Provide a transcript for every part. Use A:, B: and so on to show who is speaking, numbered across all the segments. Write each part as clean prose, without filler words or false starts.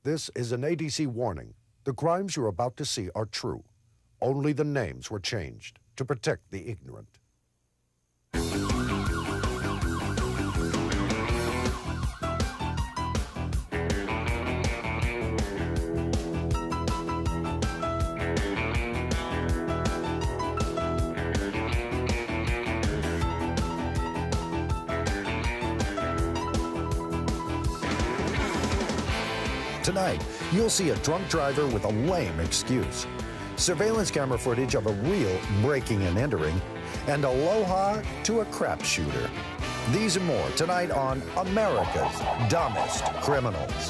A: This is an ADC warning. The crimes you're about to see are true. Only the names were changed to protect the ignorant. Tonight, you'll see a drunk driver with a lame excuse, surveillance camera footage of a real breaking and entering, and aloha to a crapshooter. These and more tonight on America's Dumbest Criminals.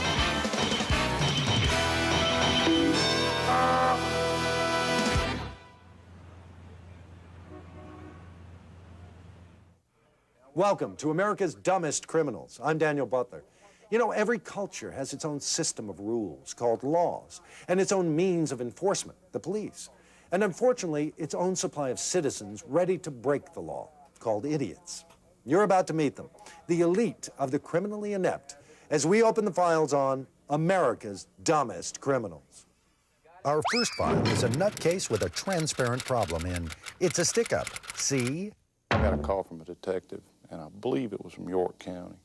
B: Welcome to America's Dumbest Criminals. I'm Daniel Butler. You know, every culture has its own system of rules called laws, and its own means of enforcement, the police. And unfortunately, its own supply of citizens ready to break the law, called idiots. You're about to meet them, the elite of the criminally inept, as we open the files on America's Dumbest Criminals.
A: Our first file is a nutcase with a transparent problem in It's a Stick-Up. See?
C: I got a call from a detective, and I believe it was from York County.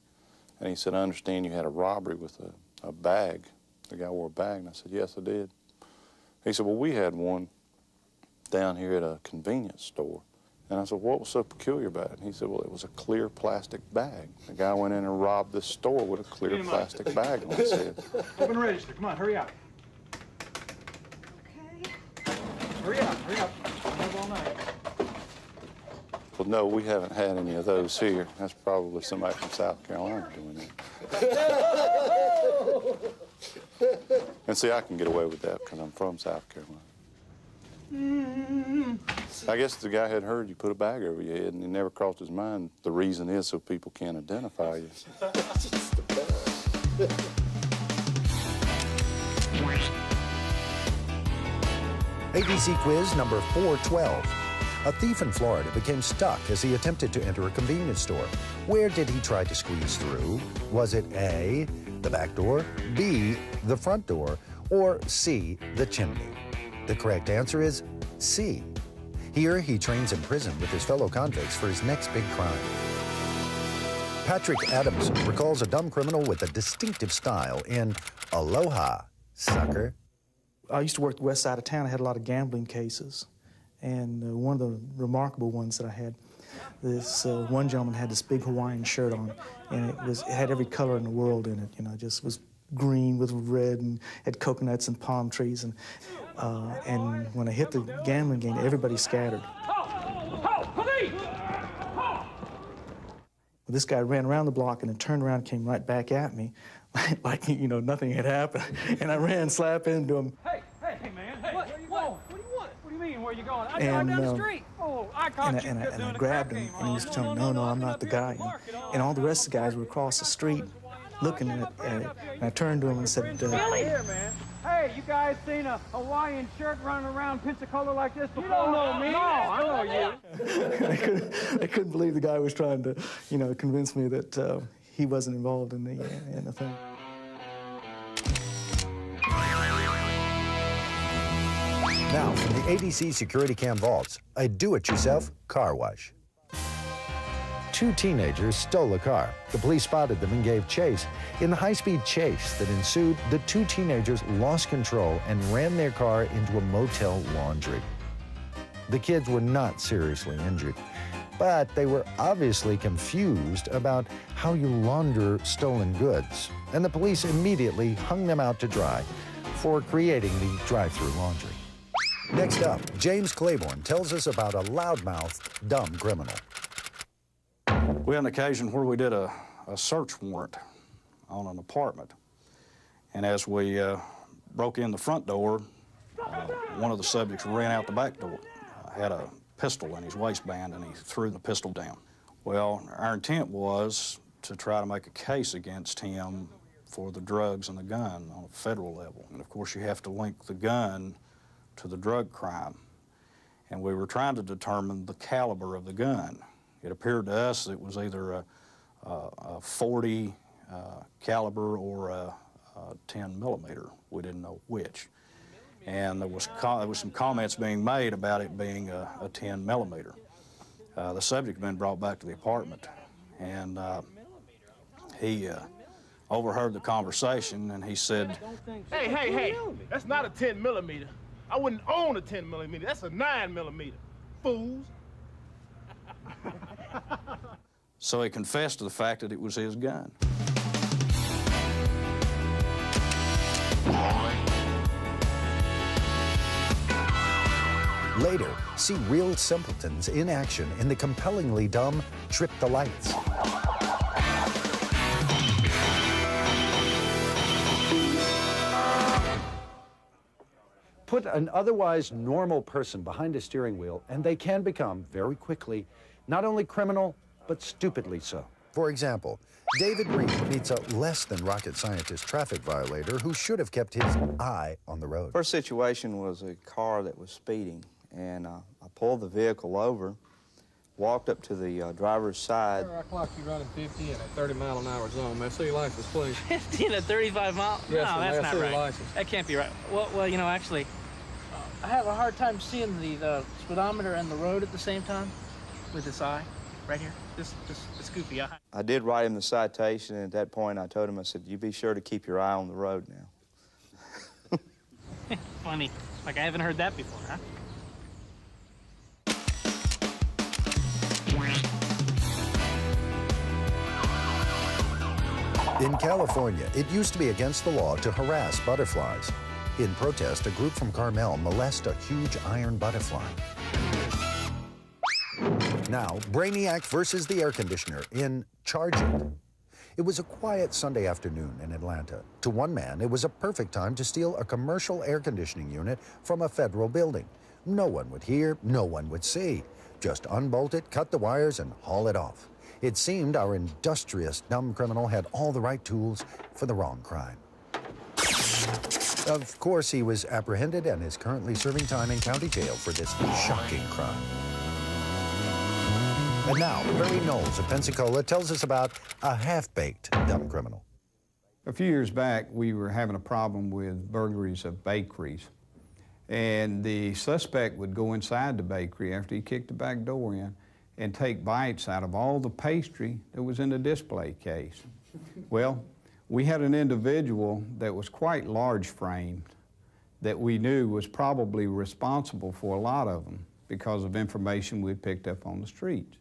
C: And he said, I understand you had a robbery with a bag. The guy wore a bag, and I said, yes, I did. He said, well, we had one down here at a convenience store. And I said, what was so peculiar about it? And he said, well, it was a clear plastic bag. The guy went in and robbed this store with a clear plastic bag on his head.
D: Open register, come on, hurry up.
E: Okay.
D: Hurry up, hurry up. I'll have all night.
C: Well, no, we haven't had any of those here. That's probably somebody from South Carolina doing that. And see, I can get away with that because I'm from South Carolina. I guess the guy had heard you put a bag over your head, and it never crossed his mind. The reason is so people can't identify you.
A: ABC quiz number 412. A thief in Florida became stuck as he attempted to enter a convenience store. Where did he try to squeeze through? Was it A, the back door, B, the front door, or C, the chimney? The correct answer is C. Here, he trains in prison with his fellow convicts for his next big crime. Patrick Adams recalls a dumb criminal with a distinctive style in Aloha Sucker.
F: I used to work the west side of town. I had a lot of gambling cases. And one of the remarkable ones that I had, this one gentleman had this big Hawaiian shirt on, and it had every color in the world in it. You know, it just was green with red and had coconuts and palm trees. And when I hit the gambling game, everybody scattered. Well, this guy ran around the block and then turned around and came right back at me, like you know nothing had happened. And I ran slap into him.
D: Hey, man, hey, where you going? What do you want? What do you mean, where you going? I
F: And,
D: down the street. Oh, I caught you
F: and
D: doing
F: I
D: a
F: grabbed
D: crack
F: him,
D: game.
F: and he was telling me, no, I'm not the guy. And all the rest of the guys were across the street looking at it. And I turned to him and said,
D: Here, man. Hey, you guys seen a Hawaiian shirt running around Pensacola like this before? You don't know me. No, I know you.
F: I couldn't believe the guy was trying to, you know, convince me that he wasn't involved in the thing.
A: Now, from the ADC security cam vaults, a do-it-yourself car wash. Two teenagers stole a car. The police spotted them and gave chase. In the high-speed chase that ensued, the two teenagers lost control and ran their car into a motel laundry. The kids were not seriously injured, but they were obviously confused about how you launder stolen goods, and the police immediately hung them out to dry for creating the drive-through laundry. Next up, James Claiborne tells us about a loudmouth, dumb criminal.
G: We had an occasion where we did a search warrant on an apartment. And as we broke in the front door, one of the subjects ran out the back door. Had a pistol in his waistband, and he threw the pistol down. Well, our intent was to try to make a case against him for the drugs and the gun on a federal level. And of course, you have to link the gun to the drug crime. And we were trying to determine the caliber of the gun. It appeared to us it was either a .40 caliber or a 10 millimeter. We didn't know which. And there was some comments being made about it being a 10 millimeter. The subject had been brought back to the apartment, and he overheard the conversation, and he said,
E: Hey, that's not a 10 millimeter. I wouldn't own a 10 millimeter. That's a 9 millimeter, fools.
G: So he confessed to the fact that it was his gun.
A: Later, see real simpletons in action in the compellingly dumb Trip the Lights.
B: Put an otherwise normal person behind a steering wheel, and they can become, very quickly, not only criminal, but stupidly so.
A: For example, David Reed meets a less than rocket scientist traffic violator who should have kept his eye on the road.
H: First situation was a car that was speeding, and I pulled the vehicle over, walked up to the driver's side.
I: I clocked you running 50 in a 30-mile-an-hour zone. May I see your license, please?
J: 50 in a 35 mile?
I: Yes,
J: no, that's not right.
I: License.
J: That can't be right. Well, you know, actually, I have a hard time seeing the speedometer and the road at the same time with this eye right here, this goofy eye.
H: I did write him the citation, and at that point I told him, I said, you be sure to keep your eye on the road now.
J: Funny. Like I haven't heard that before, huh?
A: In California, it used to be against the law to harass butterflies. In protest, a group from Carmel molest a huge iron butterfly. Now, Brainiac versus the air conditioner in Charge It. It was a quiet Sunday afternoon in Atlanta. To one man, it was a perfect time to steal a commercial air conditioning unit from a federal building. No one would hear, no one would see. Just unbolt it, cut the wires, and haul it off. It seemed our industrious, dumb criminal had all the right tools for the wrong crime. Of course, he was apprehended and is currently serving time in county jail for this shocking crime. And now, Barry Knowles of Pensacola tells us about a half-baked dumb criminal.
K: A few years back, we were having a problem with burglaries of bakeries. And the suspect would go inside the bakery after he kicked the back door in and take bites out of all the pastry that was in the display case. Well, we had an individual that was quite large-framed that we knew was probably responsible for a lot of them because of information we'd picked up on the streets.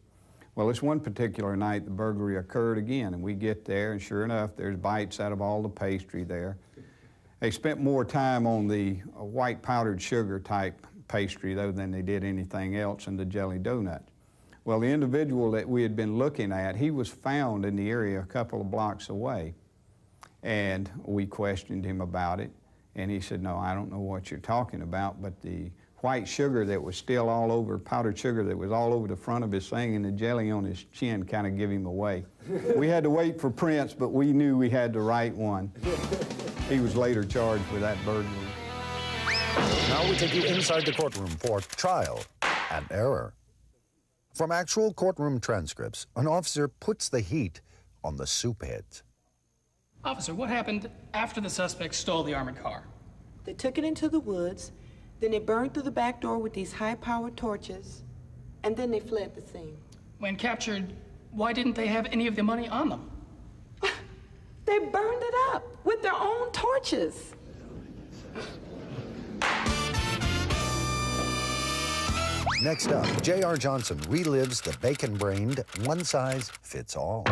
K: Well, this one particular night, the burglary occurred again, and we get there, and sure enough, there's bites out of all the pastry there. They spent more time on the white powdered sugar type pastry, though, than they did anything else in the jelly donut. Well, the individual that we had been looking at, he was found in the area a couple of blocks away, and we questioned him about it, and he said, no, I don't know what you're talking about, but the white sugar that was still all over, powdered sugar that was all over the front of his thing, and the jelly on his chin kind of gave him away. We had to wait for prints, but we knew we had the right one. He was later charged with that burglary.
A: Now we take you inside the courtroom for trial and error. From actual courtroom transcripts, an officer puts the heat on the soup heads.
L: Officer, what happened after the suspects stole the armored car?
M: They took it into the woods, then they burned through the back door with these high-powered torches, and then they fled the scene.
L: When captured, why didn't they have any of the money on them?
M: They burned it up with their own torches.
A: Next up, J.R. Johnson relives the bacon-brained one-size-fits-all.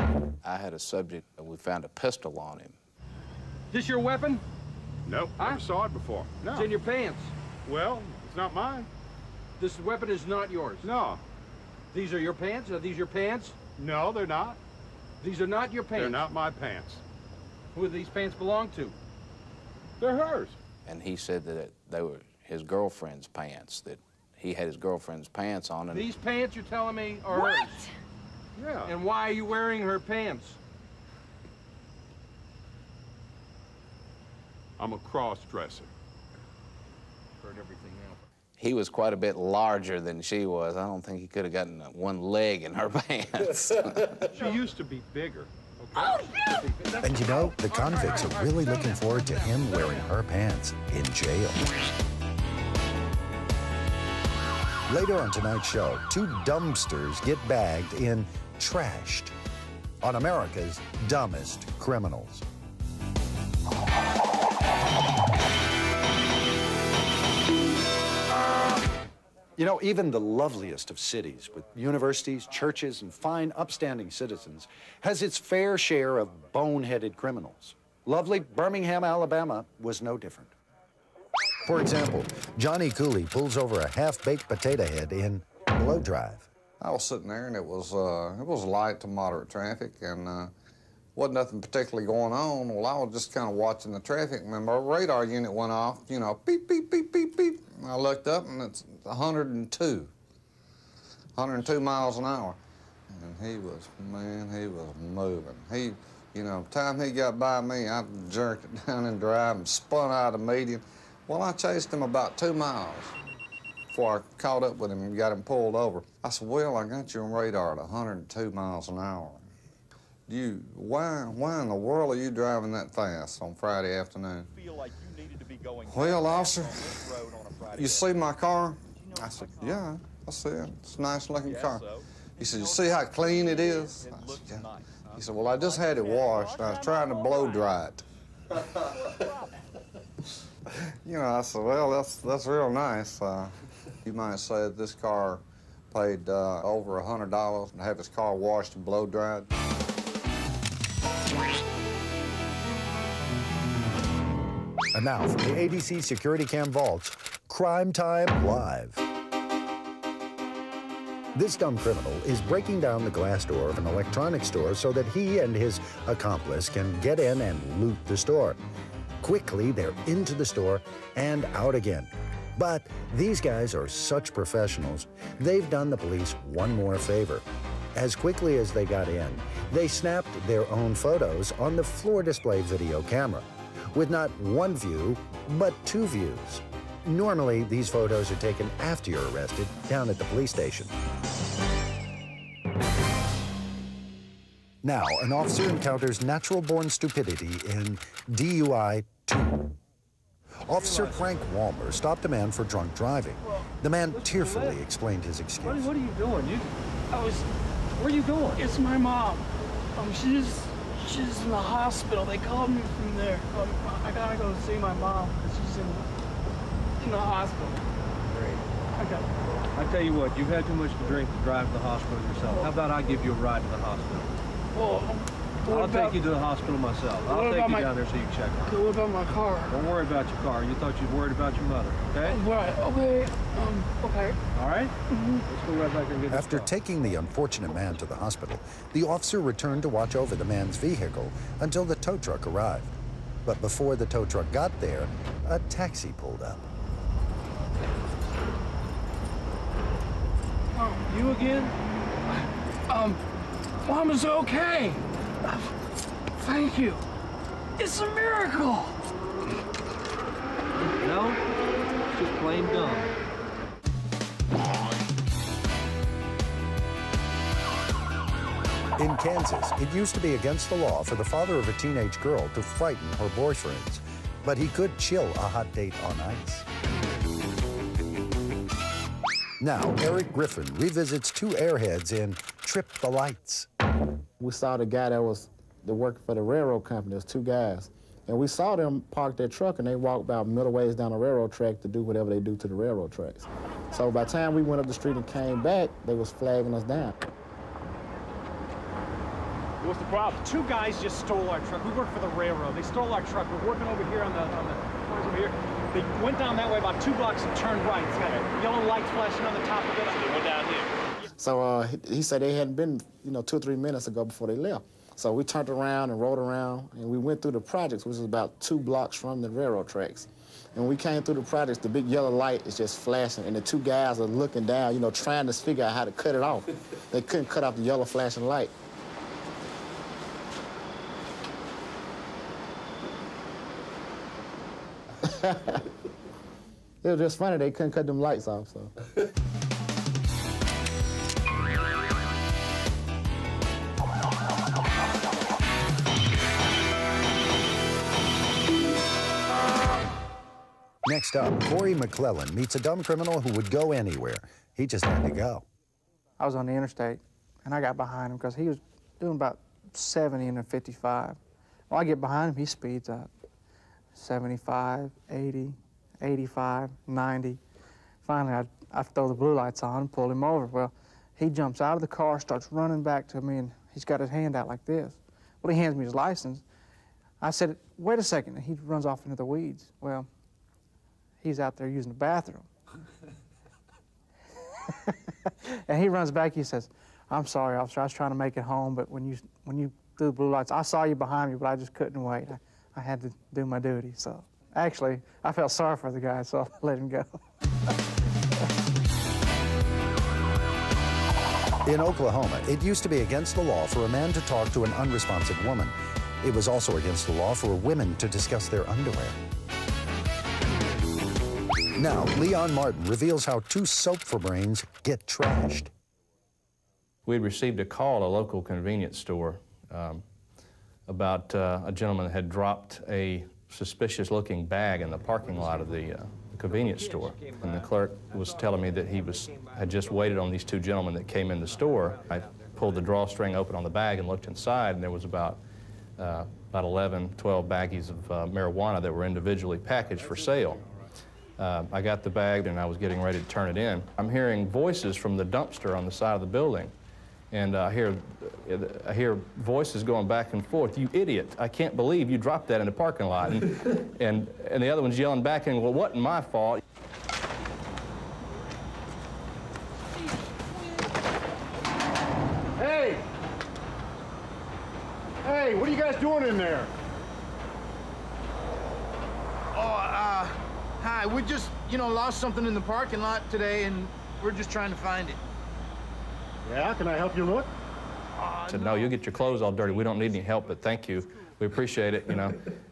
C: I had a subject, we found a pistol on him.
D: This your weapon?
E: Nope, never saw it before. No.
D: It's in your pants.
E: Well, it's not mine.
D: This weapon is not yours.
E: No.
D: These are your pants? Are these your pants?
E: No, they're not.
D: These are not your pants?
E: They're not my pants.
D: Who do these pants belong to?
E: They're hers.
C: And he said that they were his girlfriend's pants, that he had his girlfriend's pants on. And
D: these pants, you're telling me, are hers?
E: Yeah.
D: And why are you wearing her pants?
E: I'm a cross-dresser.
D: Heard everything else.
C: He was quite a bit larger than she was. I don't think he could have gotten one leg in her pants.
E: She used to be bigger,
N: Oh, shoot!
A: And you know, the convicts are really looking forward to him wearing her pants in jail. Later on tonight's show, 2 dumpsters get bagged in Trashed on America's dumbest criminals.
B: You know, even the loveliest of cities with universities, churches, and fine, upstanding citizens has its fair share of boneheaded criminals. Lovely Birmingham, Alabama was no different.
A: For example, Johnny Cooley pulls over a half-baked potato head in Blow Drive.
O: I was sitting there, and it was light to moderate traffic, and wasn't nothing particularly going on. Well, I was just kind of watching the traffic, and my radar unit went off, you know, beep, beep, beep, beep, beep. And I looked up, and it's 102 miles an hour. And he was moving. He, you know, the time he got by me, I jerked it down in drive and spun out of the median. Well, I chased him about 2 miles before I caught up with him and got him pulled over. I said, well, I got you on radar at 102 miles an hour. Why in the world are you driving that fast on Friday afternoon? Well, officer, you see my car? I said, yeah, I see it. It's a nice-looking car. He said, you see how clean it is? I said, yeah. He said, well, I just had it washed. I was trying to blow dry it. You know, I said, well, that's real nice. You might say that this car paid over $100 to have his car washed and blow dried.
A: And now, from the ADC Security Cam Vaults, Crime Time Live. This dumb criminal is breaking down the glass door of an electronics store so that he and his accomplice can get in and loot the store. Quickly, they're into the store and out again. But these guys are such professionals, they've done the police one more favor. As quickly as they got in, they snapped their own photos on the floor display video camera, with not one view, but 2 views. Normally, these photos are taken after you're arrested down at the police station. Now, an officer encounters natural-born stupidity in DUI 2. Officer Frank Walmer stopped a man for drunk driving. The man tearfully explained his excuse.
D: What are you doing? Where are you going?
L: It's my mom. She's in the hospital. They called me from there. I gotta go see my mom. She's in the hospital.
D: Great.
L: Okay.
D: I tell you what, you've had too much to drink to drive to the hospital yourself. How about I give you a ride to the hospital?
L: Well,
D: I'll take you to the hospital myself. I'll take you down there so you can check on her.
L: What about my car?
D: Don't worry about your car. You thought you were worried about your mother, okay?
L: Right, okay. Okay.
D: All right? Let's go right back there and get
A: After taking the unfortunate man to the hospital, the officer returned to watch over the man's vehicle until the tow truck arrived. But before the tow truck got there, a taxi pulled up.
D: You again?
L: Mom is okay. Thank you. It's a miracle.
D: No, it's just plain dumb.
A: In Kansas, it used to be against the law for the father of a teenage girl to frighten her boyfriends, but he could chill a hot date on ice. Now, Eric Griffin revisits 2 airheads in Trip the Lights.
P: We saw the guy that worked for the railroad company. There's 2 guys. And we saw them park their truck, and they walked about middle ways down the railroad track to do whatever they do to the railroad tracks. So by the time we went up the street and came back, they was flagging us down.
Q: What's the problem? 2 guys just stole our truck. We work for the railroad. They stole our truck. We're working over here on the corners over here. They went down that way about 2 blocks and turned right. It's got a yellow light flashing on the top of it. So they went down here.
P: So he said they hadn't been, 2 or 3 minutes ago before they left. So we turned around and rode around, and we went through the projects, which is about 2 blocks from the railroad tracks. And when we came through the projects, the big yellow light is just flashing, and the 2 guys are looking down, trying to figure out how to cut it off. They couldn't cut off the yellow flashing light. It was just funny, they couldn't cut them lights off, so.
A: Next up, Corey McClellan meets a dumb criminal who would go anywhere. He just had to go.
F: I was on the interstate, and I got behind him because he was doing about 70 in a 55. Well, I get behind him, he speeds up. 75, 80, 85, 90. Finally, I throw the blue lights on and pull him over. Well, he jumps out of the car, starts running back to me, and he's got his hand out like this. Well, he hands me his license. I said, wait a second, and he runs off into the weeds. Well, he's out there using the bathroom. And he runs back, he says, I'm sorry, officer, I was trying to make it home, but when you threw the blue lights, I saw you behind me, but I just couldn't wait. I had to do my duty, so. Actually, I felt sorry for the guy, so I let him go.
A: In Oklahoma, it used to be against the law for a man to talk to an unresponsive woman. It was also against the law for women to discuss their underwear. Now, Leon Martin reveals how 2 soap-for-brains get trashed.
N: We'd received a call at a local convenience store about a gentleman that had dropped a suspicious-looking bag in the parking lot of the convenience store. And the clerk was telling me that he had just waited on these 2 gentlemen that came in the store. I pulled the drawstring open on the bag and looked inside, and there was about 11, 12 baggies of marijuana that were individually packaged for sale. I got the bag and I was getting ready to turn it in. I'm hearing voices from the dumpster on the side of the building. And I hear voices going back and forth. You idiot, I can't believe you dropped that in the parking lot. And the other one's yelling back and, well, wasn't my fault.
E: Hey! Hey, what are you guys doing in there?
R: Oh, hi, we just, lost something in the parking lot today, and we're just trying to find it.
E: Yeah, can I help you look?
N: I said, no, you'll get your clothes all dirty. We don't need any help, but thank you. We appreciate it,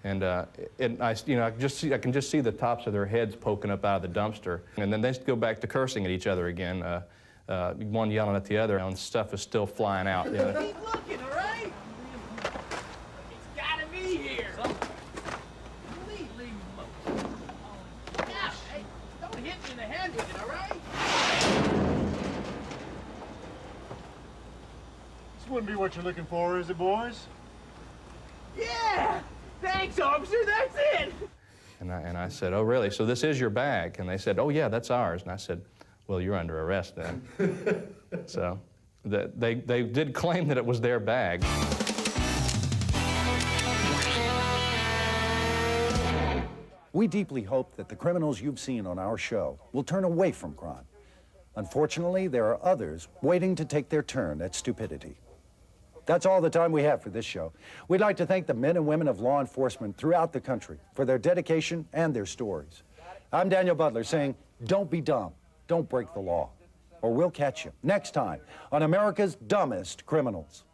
N: And I can just see the tops of their heads poking up out of the dumpster. And then they go back to cursing at each other again, one yelling at the other, and stuff is still flying out.
R: Keep looking, all right? It's gotta be here. Leave him alone. Now, hey, don't hit me in the head with it, all right?
E: This wouldn't be what you're looking for, is it, boys?
R: Yeah! Thanks, officer, that's it!
N: And I said, oh, really? So this is your bag? And they said, oh, yeah, that's ours. And I said, well, you're under arrest then. So they did claim that it was their bag.
B: We deeply hope that the criminals you've seen on our show will turn away from crime. Unfortunately, there are others waiting to take their turn at stupidity. That's all the time we have for this show. We'd like to thank the men and women of law enforcement throughout the country for their dedication and their stories. I'm Daniel Butler saying, don't be dumb, don't break the law, or we'll catch you next time on America's Dumbest Criminals.